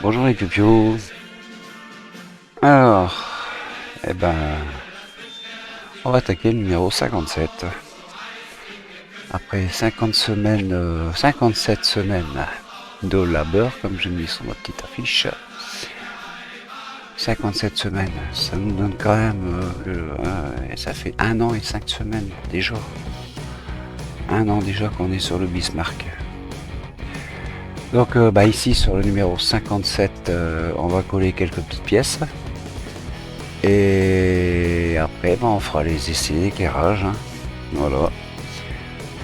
Bonjour les pupios. Alors, eh ben, on va attaquer le numéro 57. Après 50 semaines, 57 semaines de labeur, comme je mis sur ma petite affiche. 57 semaines, ça nous donne quand même, ça fait 1 an et 5 semaines déjà. 1 an déjà qu'on est sur le Bismarck. Donc ici sur le numéro 57, on va coller quelques petites pièces. Et après, on fera les essais d'éclairage. Voilà.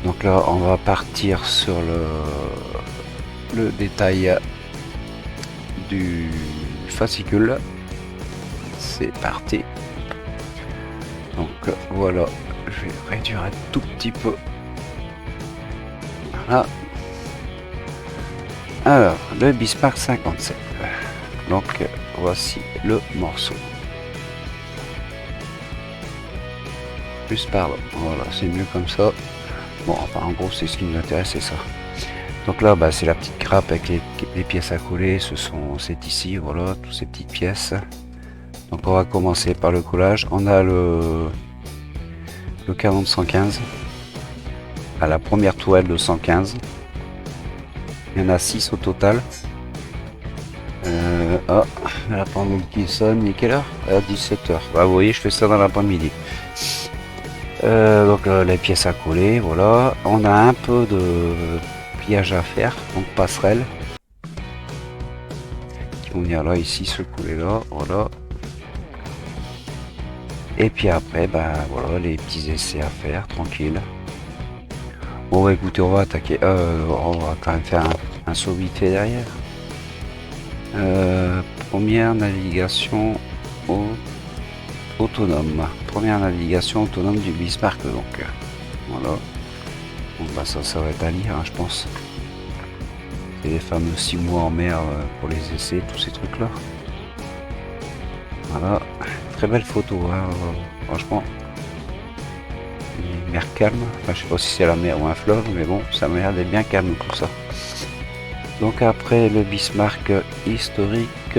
Donc là, on va partir sur le détail du fascicule. C'est parti. Donc voilà, je vais réduire un tout petit peu. Voilà. Alors, le Bismarck 57. Donc voici le morceau. Plus par là. Voilà, c'est mieux comme ça. Bon, enfin, en gros, c'est ce qui nous intéresse, c'est ça. Donc là, c'est la petite grappe avec les pièces à coller. C'est ici, voilà, toutes ces petites pièces. Donc on va commencer par le collage. On a le canon de 115 à la première tourelle de 115. Il y en a 6 au total. La pendule qui sonne, il est quelle heure? À 17h. Vous voyez, je fais ça dans l'après-midi. Donc les pièces à coller, voilà. On a un peu de pliage à faire, donc passerelle. Qui vont venir là, ici, se coller là, voilà. Et puis après, voilà, les petits essais à faire, tranquille. Bon, écoutez, on va attaquer. On va quand même faire un saut vite fait derrière. Première navigation autonome. Première navigation autonome du Bismarck, donc. Voilà. Bon, ça va être à lire, je pense. C'est les fameux 6 mois en mer pour les essais, tous ces trucs-là. Voilà. Très belle photo, franchement. Une mer calme. Enfin, je sais pas si c'est la mer ou un fleuve, mais bon, ça m'a l'air d'être bien calme tout ça. Donc après le Bismarck historique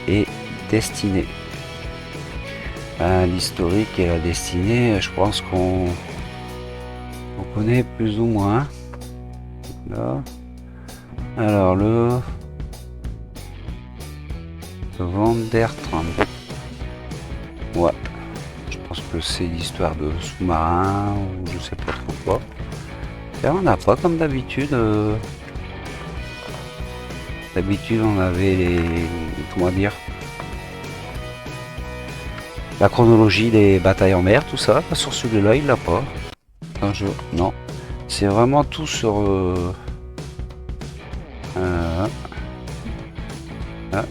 et destiné. L'historique et la destinée, je pense qu'on connaît plus ou moins. Là. Alors le Vandertram. Ouais. Je pense que c'est l'histoire de sous-marin ou je sais pas trop quoi. Et on n'a pas comme d'habitude. D'habitude on avait comment dire, la chronologie des batailles en mer, tout ça. Sur celui-là, il l'a pas. Un jeu, non. C'est vraiment tout sur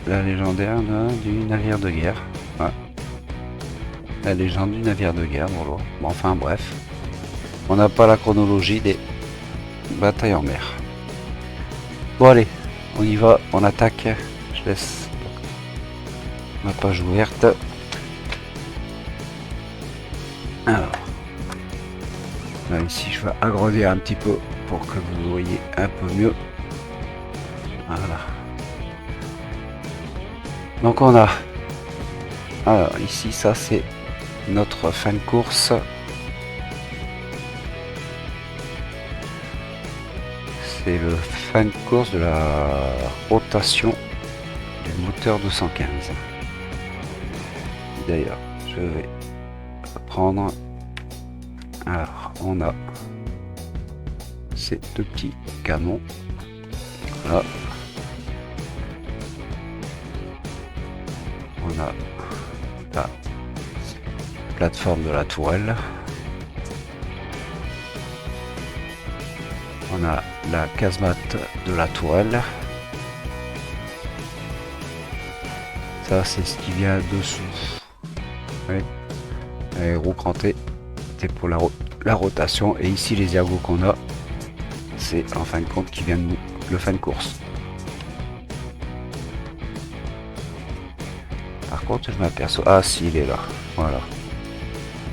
la légendaire du navire de guerre. Ouais. La légende du navire de guerre, voilà. Bon, enfin bref. On n'a pas la chronologie des batailles en mer. Bon allez, on y va, on attaque. Je laisse ma page ouverte. Alors, là ici je vais agrandir un petit peu pour que vous voyez un peu mieux. Voilà. Donc on a, alors ici ça c'est notre fin de course. C'est le fin de course de la rotation du moteur 215. D'ailleurs, je vais prendre. Alors, on a ces deux petits canons. Là. On a la plateforme de la tourelle. On a la casemate de la tourelle. Ça, c'est ce qui vient dessous. Oui. Les roues crantées, c'est pour la rotation. Et ici, les ergots qu'on a, c'est en fin de compte qui vient de le fin de course. Par contre, je m'aperçois. Ah, si, il est là. Voilà.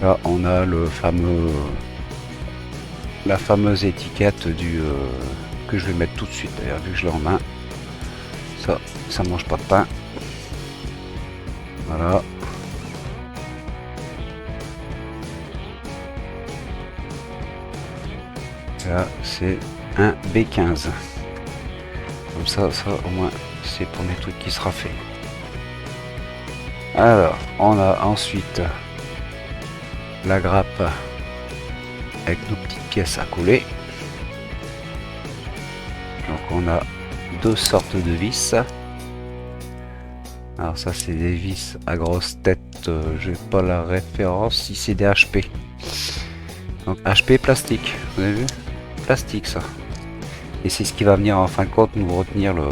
Là, on a la fameuse étiquette que je vais mettre tout de suite, d'ailleurs, vu que je l'ai en main. ça mange pas de pain. Voilà. Là, c'est un B15. Comme ça, au moins, c'est le premier truc qui sera fait. Alors, on a ensuite la grappe avec nos petites pièces à couler. Donc, on a deux sortes de vis. Alors ça, c'est des vis à grosse tête. Je n'ai pas la référence si c'est des HP. Donc HP plastique, vous avez vu? Plastique ça. Et c'est ce qui va venir en fin de compte nous retenir le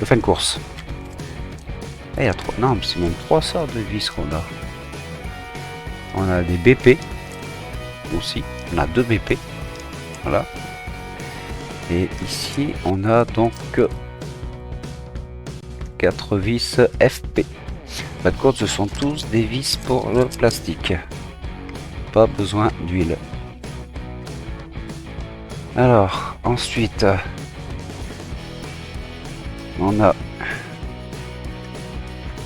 fin de course. Et il y a trois, non, c'est même trois sortes de vis qu'on a. On a des BP aussi. On a deux BP. Voilà. Et ici, on a donc 4 vis FP. Fin de compte, ce sont tous des vis pour le plastique. Pas besoin d'huile. Alors, ensuite, on a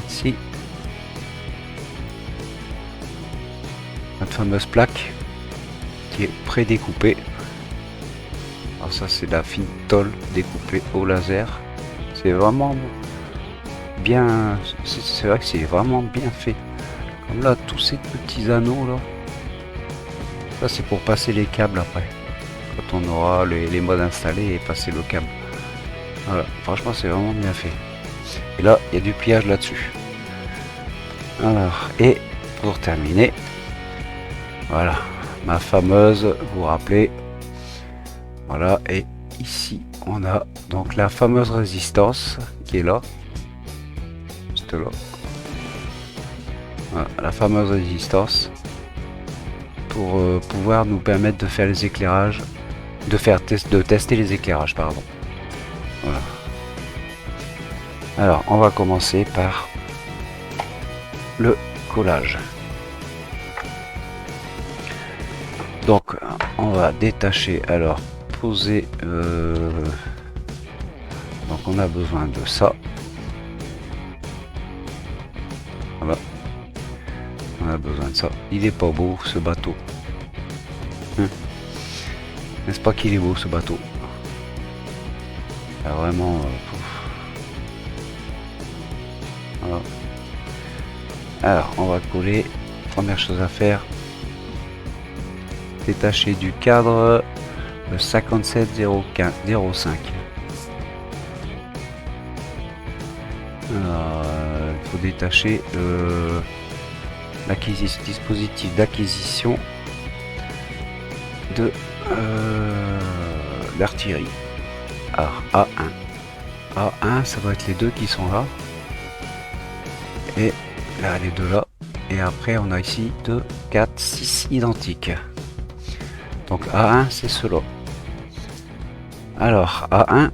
ici notre fameuse plaque qui est pré-découpée. Alors ça, c'est la fine tôle découpée au laser. C'est vraiment bien, c'est vrai que c'est vraiment bien fait. Comme là, tous ces petits anneaux là, ça c'est pour passer les câbles après. Quand on aura les modes installés et passer le câble. Voilà, franchement c'est vraiment bien fait. Et là, il y a du pliage là-dessus. Alors, et pour terminer, voilà, ma fameuse, vous vous rappelez, voilà, et ici on a donc la fameuse résistance qui est là. Juste là. Voilà, la fameuse résistance pour pouvoir nous permettre de faire les éclairages, de tester les éclairages, pardon. Voilà. Alors, on va commencer par le collage. Donc, on va détacher. Alors, poser. Donc, on a besoin de ça. Voilà. On a besoin de ça. Il est pas beau ce bateau. N'est-ce pas qu'il est beau ce bateau? Ah, vraiment. Voilà. Alors, on va coller. Première chose à faire, détacher du cadre le 57005. Alors, il faut détacher dispositif d'acquisition de l'artillerie. Alors A1, ça va être les deux qui sont là, et là les deux là, et après on a ici 2, 4, 6 identiques. Donc A1 c'est cela. Alors A1,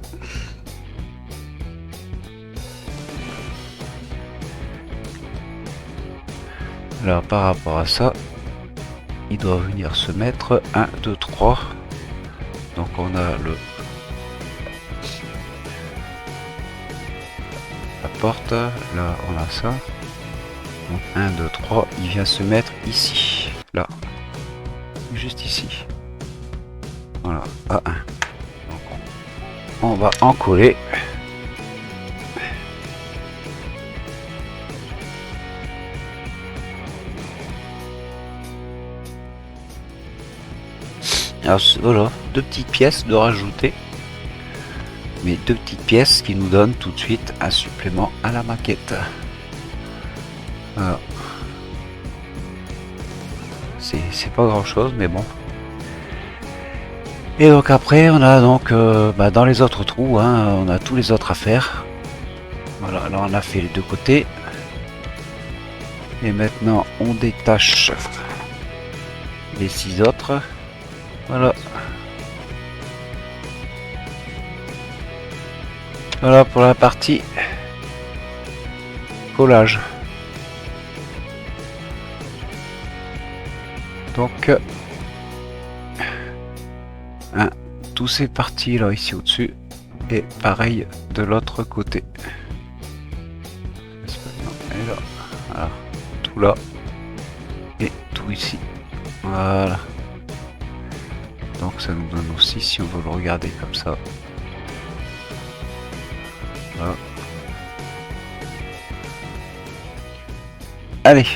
alors par rapport à ça, il doit venir se mettre 1, 2, 3. Donc on a la porte, là on a ça. Donc 1, 2, 3, il vient se mettre ici, là, juste ici. Voilà, A1. Donc on va en coller. Alors voilà, deux petites pièces de rajouter, mais deux petites pièces qui nous donnent tout de suite un supplément à la maquette. Voilà. C'est pas grand chose, mais bon. Et donc après on a donc dans les autres trous, hein, on a tous les autres à faire. Voilà, là on a fait les deux côtés. Et maintenant on détache les 6 autres. Voilà. Voilà pour la partie collage. Donc tous ces parties là ici au-dessus, Et pareil de l'autre côté. Et là, voilà. Tout là. Et tout ici. Voilà. Donc ça nous donne aussi, si on veut le regarder comme ça. Voilà. Allez.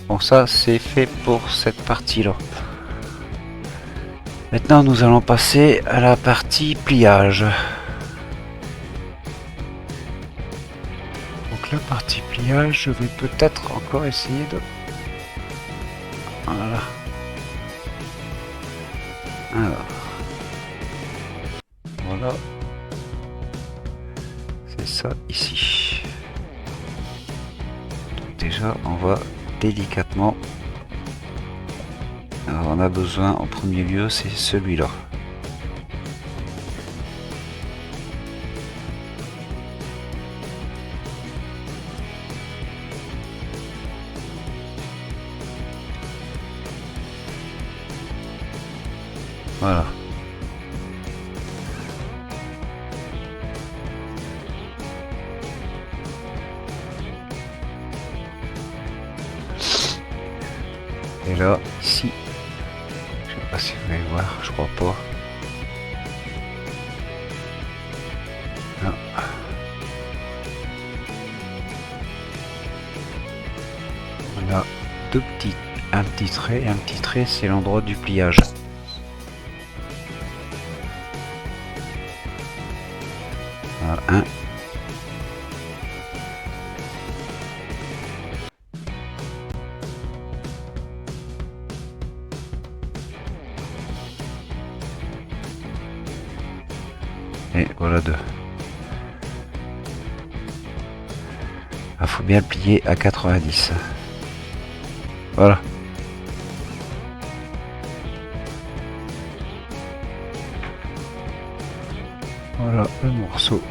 Bon, ça c'est fait pour cette partie-là. Maintenant, nous allons passer à la partie pliage. Donc la partie pliage, je vais peut-être encore essayer de... Voilà. Alors. Voilà. C'est ça ici. Donc déjà, on va délicatement... Alors on a besoin en premier lieu, c'est celui-là. Voilà. Et là, ici, je sais pas si vous allez voir, je crois pas. Non. On a un petit trait, et un petit trait, c'est l'endroit du pliage. Voilà, un. Et voilà deux. Il faut bien le plier à 90. Voilà. Voilà le morceau.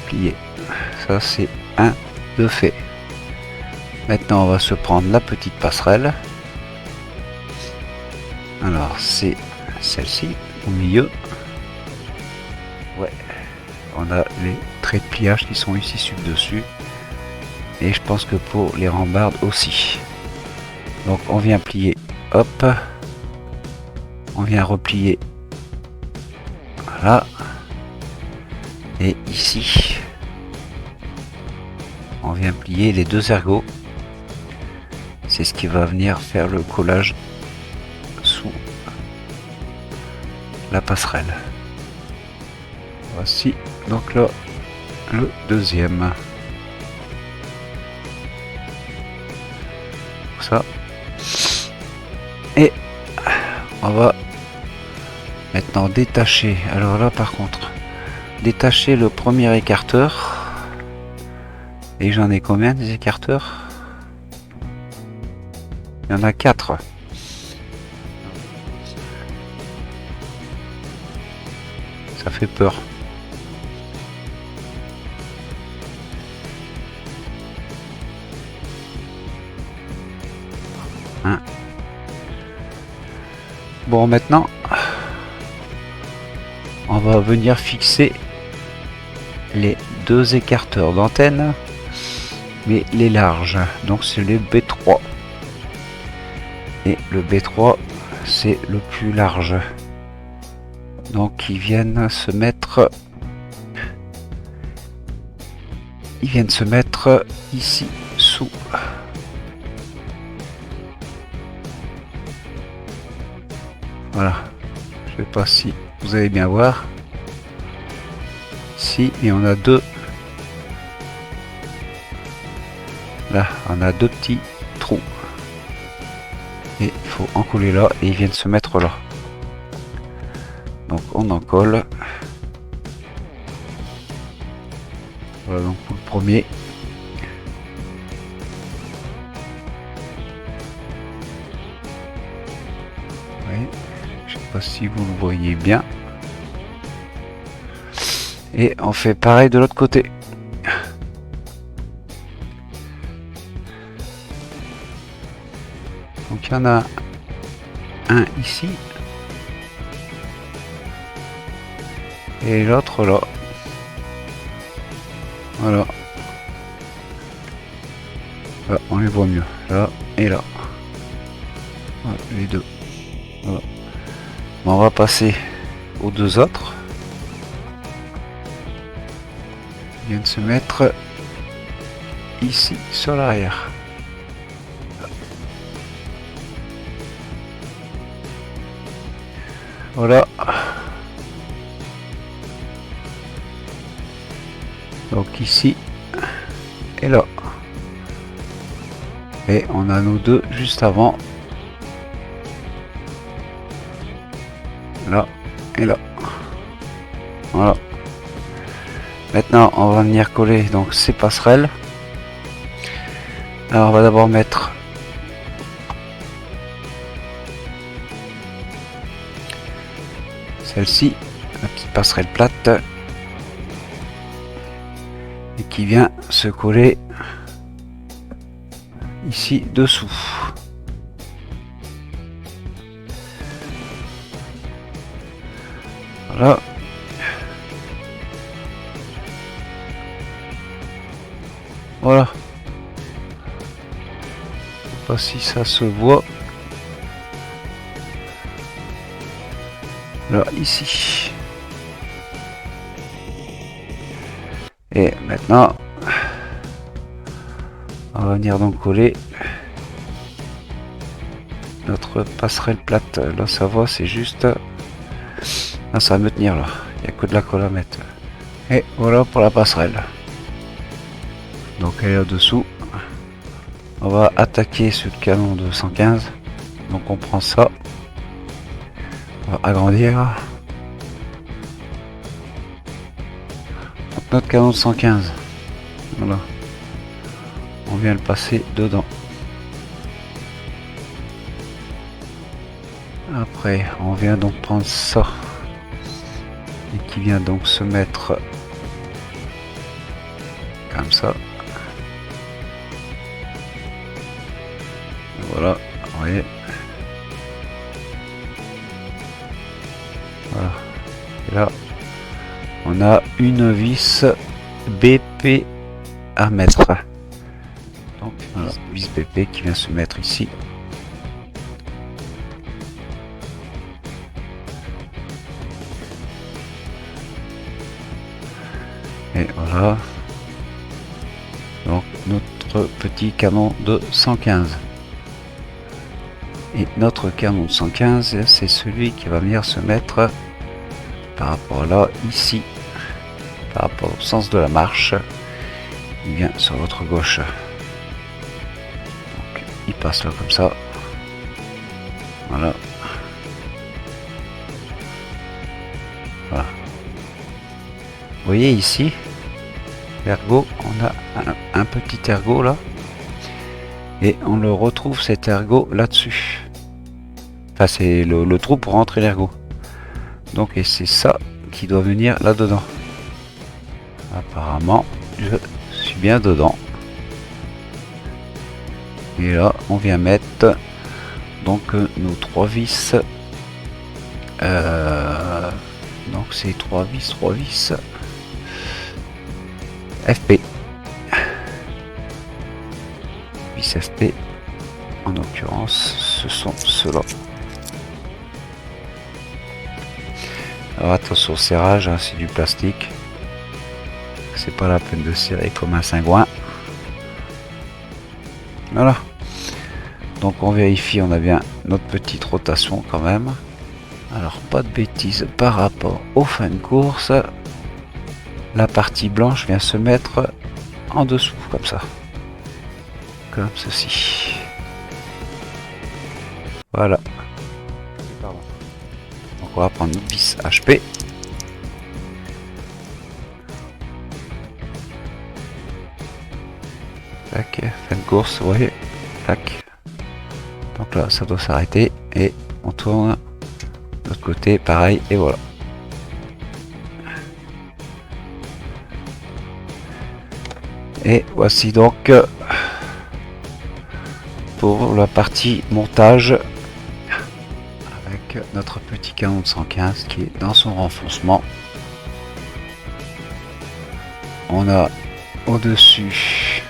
Plié. Ça c'est un de fait. Maintenant on va se prendre la petite passerelle. Alors c'est celle-ci au milieu. Ouais. On a les traits de pliage qui sont ici dessus. Et je pense que pour les rambardes aussi. Donc on vient plier. Hop. On vient replier. Voilà. Et ici. On vient plier les deux ergots. C'est ce qui va venir faire le collage sous la passerelle. Voici donc là le deuxième. Ça. Et on va maintenant détacher. Alors là par contre, détacher le premier écarteur. Et j'en ai combien des écarteurs? Il y en a 4. Ça fait peur. Hein. Bon, maintenant, on va venir fixer les deux écarteurs d'antenne, mais les larges. Donc c'est les B3. Et le B3, c'est le plus large. Donc ils viennent se mettre ici sous. Voilà. Je sais pas si vous allez bien voir. Si, et on a deux. Là, on a deux petits trous. Et il faut en coller là et ils viennent se mettre là. Donc on en colle. Voilà donc pour le premier. Oui, je sais pas si vous le voyez bien. Et on fait pareil de l'autre côté. Donc il y en a un ici. Et l'autre là. Voilà. Là, on les voit mieux. Là et là. Voilà, les deux. Voilà. Bon, on va passer aux deux autres. Ils viennent se mettre ici sur l'arrière. Voilà. Donc ici et là. Et on a nos deux juste avant. Là et là. Voilà. Maintenant on va venir coller donc ces passerelles. Alors on va d'abord mettre celle-ci, la petite passerelle plate, et qui vient se coller ici dessous. Voilà. Voilà. Je sais pas si ça se voit. Là, ici. Et maintenant, on va venir donc coller notre passerelle plate. Là, ça va, c'est juste... Là, ça va me tenir là. Il n'y a que de la colle à mettre. Et voilà pour la passerelle. Donc elle est là-dessous. On va attaquer sur le canon de 115. Donc on prend ça. On va agrandir. Donc notre canon de 115. Voilà. On vient le passer dedans. Après, on vient donc prendre ça. Et qui vient donc se mettre comme ça. Voilà, vous voyez. Voilà. Et là, on a une vis BP à mettre. Donc, voilà, vis BP qui vient se mettre ici. Et voilà. Donc, notre petit canon de 115. Et notre canon de 115, c'est celui qui va venir se mettre par rapport à là, ici, par rapport au sens de la marche. Il vient sur votre gauche. Donc, il passe là comme ça. Voilà. Voilà. Vous voyez ici, l'ergot, on a un petit ergot là. Et on le retrouve cet ergot là-dessus. Enfin, c'est le trou pour rentrer l'ergot. Donc, et c'est ça qui doit venir là-dedans. Apparemment, je suis bien dedans. Et là, on vient mettre donc nos trois vis. Donc, c'est trois vis FP. Vis FP. En l'occurrence, ce sont ceux-là. Alors attention au serrage, hein, c'est du plastique. C'est pas la peine de serrer comme un cingouin. Voilà. Donc on vérifie, on a bien notre petite rotation quand même. Alors pas de bêtises par rapport aux fins de course. La partie blanche vient se mettre en dessous, comme ça. Comme ceci. Voilà. Pardon. Donc on va prendre notre vis HP. Tac, fin de course, vous voyez. Tac. Donc là, ça doit s'arrêter. Et on tourne de l'autre côté, pareil, et voilà. Et voici donc pour la partie montage avec notre petit canon de 115 qui est dans son renfoncement. On a au-dessus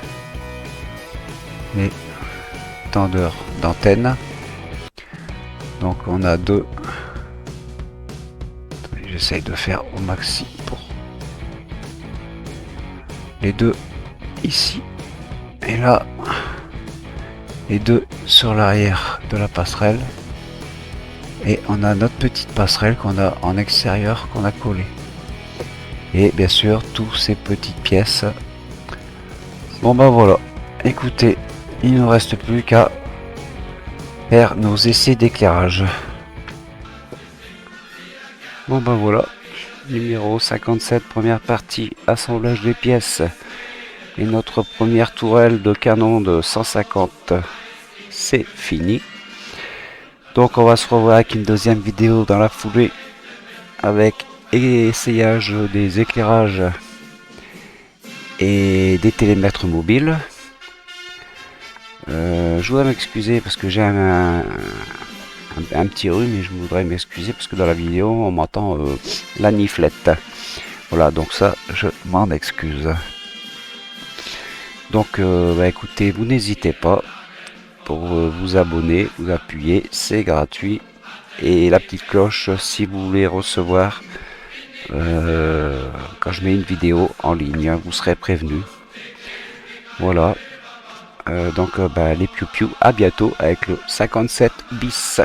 les tendeurs d'antenne. Donc on a deux. J'essaye de faire au maxi pour les deux ici et là, les deux sur l'arrière de la passerelle, et on a notre petite passerelle qu'on a en extérieur qu'on a collé, et bien sûr toutes ces petites pièces. Bon ben voilà, écoutez, il ne nous reste plus qu'à faire nos essais d'éclairage. Bon ben voilà, numéro 57, première partie, assemblage des pièces. Et notre première tourelle de canon de 150, c'est fini. Donc on va se revoir avec une deuxième vidéo dans la foulée, avec essayage des éclairages et des télémètres mobiles. Je voudrais m'excuser parce que j'ai un petit rhume, et je voudrais m'excuser parce que dans la vidéo on m'entend la niflette. Voilà, donc ça je m'en excuse. Donc écoutez, vous n'hésitez pas pour vous abonner, vous appuyer, c'est gratuit, et la petite cloche si vous voulez recevoir quand je mets une vidéo en ligne, vous serez prévenu. Voilà, donc les piou piou, à bientôt avec le 57 bis.